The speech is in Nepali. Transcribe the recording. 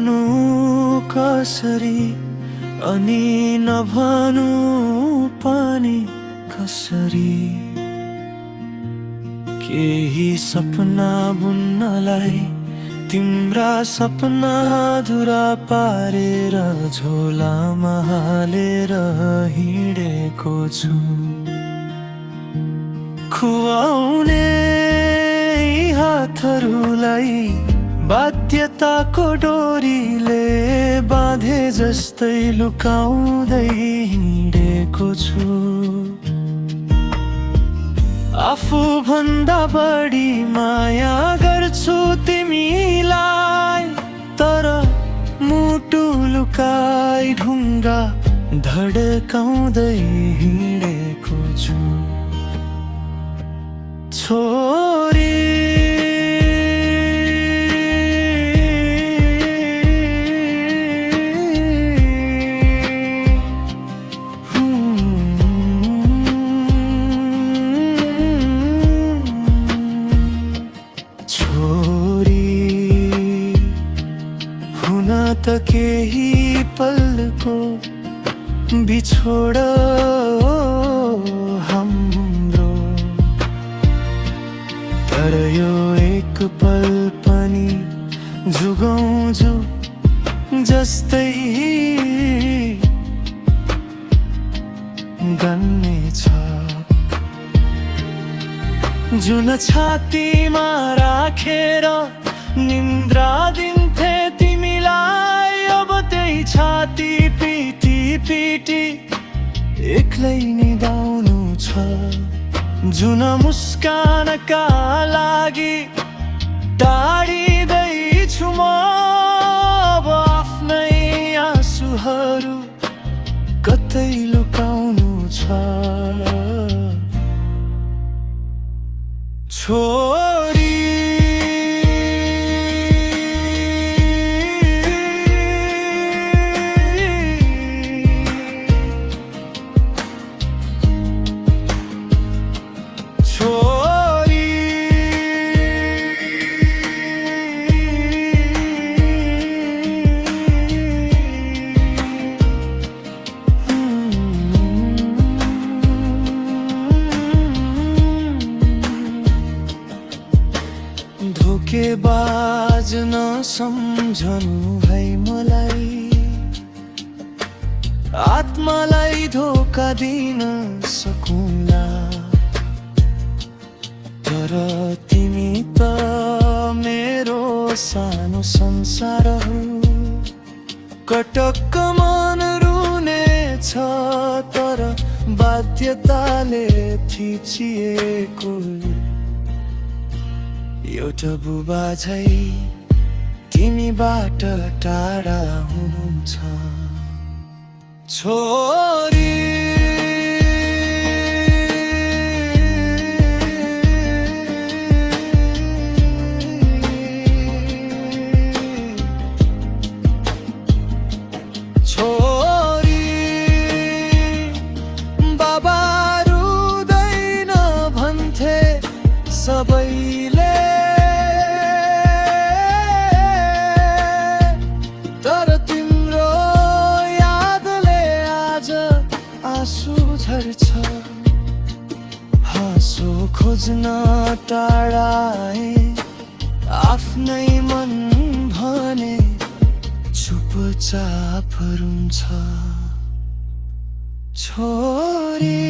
भनु कसरी अनि नभनु पनि कसरी। केही सपना बुन्नलाई तिम्रा सपना अधुरा पारेर झोलामा हालेर हिँडेको छु। खुवाउने हातहरूलाई बाध्यताको डोरीले बाँधे जस्तै लुकाउँदै हिँडेको छु। आफू भन्दा बढी माया गर्छु तिमीलाई, तर मुटु लुकाई ढुङ्गा धड्काउँदै हिँडेको छु। छोरी त केही पलको बिछोड हाम्रो, तर यो एक पल पनि जुगाउँछु जस्तै गन्नेछ। जुन छातीमा राखेर निन्द्रा दिन्थे तिमीलाई, अब त्यही छाती पिटी पिटी एक्लै निदाउनु छ। जुन मुस्कानका लागि टाढिँदैछु म, अब आफ्नै आँसुहरू कतै लुकाउनु छ। छोरी धोकेबाज नसम्झनु है मलाई, आत्मालाई धोका दिन सकुँला, तर तिमी त मेरो सानो संसार हो। कटक्क मन रुनेछ, तर बाध्यताले थिचिएको एउटा बुबा झै तिमीबाट टाढा हुनुहुन्छ। छोरी छोरी बाबा रुँदैन भन्थे सबैले, तर तिम्रो यादले आज आँसु झर्छ। हाँसो खोज्न टाढाए आफ्नै मन भने चुपचाप रुन्छ। छोरी